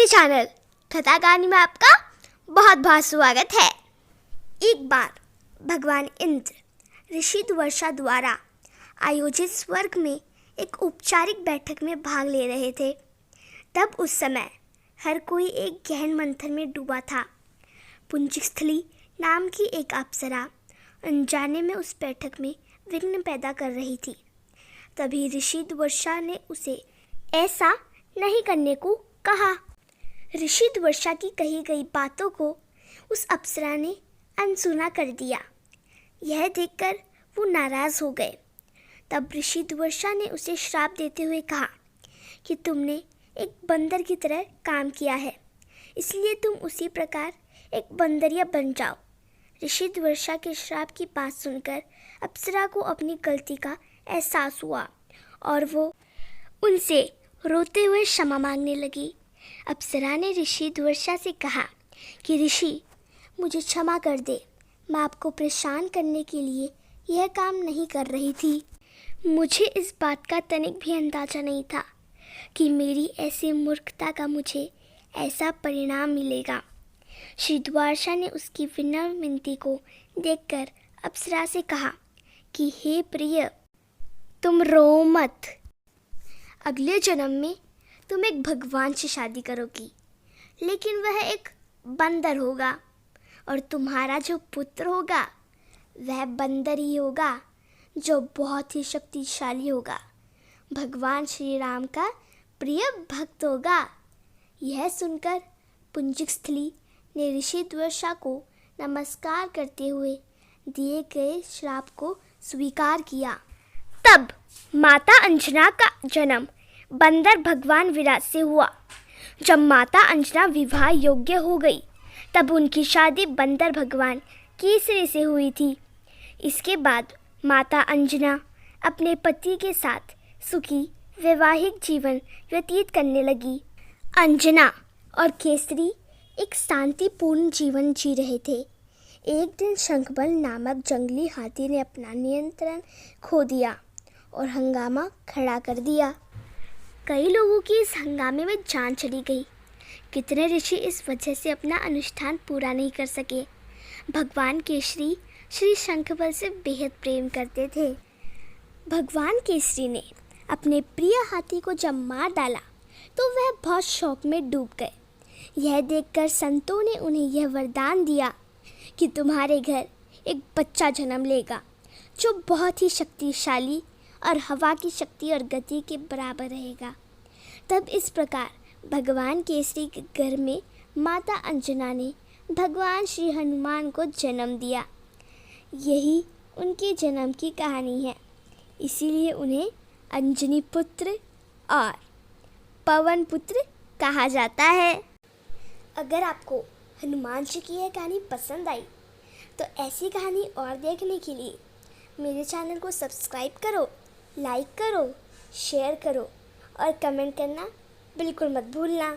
मेरे चैनल कथा कहानी में आपका बहुत बहुत स्वागत है। एक बार भगवान इंद्र ऋषि दुर्वासा द्वारा आयोजित स्वर्ग में एक औपचारिक बैठक में भाग ले रहे थे। तब उस समय हर कोई एक गहन मंथन में डूबा था। पुंजस्थली नाम की एक अप्सरा अनजाने में उस बैठक में विघ्न पैदा कर रही थी। तभी ऋषि दुर्वासा ने उसे ऐसा नहीं करने को कहा। ऋषि दुर्वासा की कही गई बातों को उस अप्सरा ने अनसुना कर दिया। यह देखकर वो नाराज हो गए। तब ऋषि दुर्वासा ने उसे श्राप देते हुए कहा कि तुमने एक बंदर की तरह काम किया है, इसलिए तुम उसी प्रकार एक बंदरिया बन जाओ। ऋषि दुर्वासा के श्राप की बात सुनकर अप्सरा को अपनी गलती का एहसास हुआ और वो उनसे रोते हुए क्षमा मांगने लगी। अप्सरा ने ऋषि दुर्वासा से कहा कि ऋषि, मुझे क्षमा कर दे, मैं आपको परेशान करने के लिए यह काम नहीं कर रही थी। मुझे इस बात का तनिक भी अंदाज़ा नहीं था कि मेरी ऐसी मूर्खता का मुझे ऐसा परिणाम मिलेगा। श्री दुर्वासा ने उसकी विनम्र विनती को देखकर अप्सरा से कहा कि हे प्रिय, तुम रो मत। अगले जन्म में तुम एक भगवान से शादी करोगी, लेकिन वह एक बंदर होगा और तुम्हारा जो पुत्र होगा वह बंदर ही होगा, जो बहुत ही शक्तिशाली होगा, भगवान श्री राम का प्रिय भक्त होगा। यह सुनकर पुंजस्थली ने ऋषि दुर्वासा को नमस्कार करते हुए दिए गए श्राप को स्वीकार किया। तब माता अंजना का जन्म बंदर भगवान विराट से हुआ। जब माता अंजना विवाह योग्य हो गई, तब उनकी शादी बंदर भगवान केसरी से हुई थी। इसके बाद माता अंजना अपने पति के साथ सुखी वैवाहिक जीवन व्यतीत करने लगी। अंजना और केसरी एक शांतिपूर्ण जीवन जी रहे थे। एक दिन शंखबल नामक जंगली हाथी ने अपना नियंत्रण खो दिया और हंगामा खड़ा कर दिया। कई लोगों की इस हंगामे में जान चली गई। कितने ऋषि इस वजह से अपना अनुष्ठान पूरा नहीं कर सके। भगवान केसरी श्री शंखबल से बेहद प्रेम करते थे। भगवान केसरी ने अपने प्रिय हाथी को जब मार डाला तो वह बहुत शौक में डूब गए। यह देखकर संतों ने उन्हें यह वरदान दिया कि तुम्हारे घर एक बच्चा जन्म लेगा, जो बहुत ही शक्तिशाली और हवा की शक्ति और गति के बराबर रहेगा। तब इस प्रकार भगवान केसरी के घर में माता अंजना ने भगवान श्री हनुमान को जन्म दिया। यही उनके जन्म की कहानी है। इसीलिए उन्हें अंजनी पुत्र और पवन पुत्र कहा जाता है। अगर आपको हनुमान जी की यह कहानी पसंद आई तो ऐसी कहानी और देखने के लिए मेरे चैनल को सब्सक्राइब करो, लाइक करो, शेयर करो और कमेंट करना बिल्कुल मत भूलना।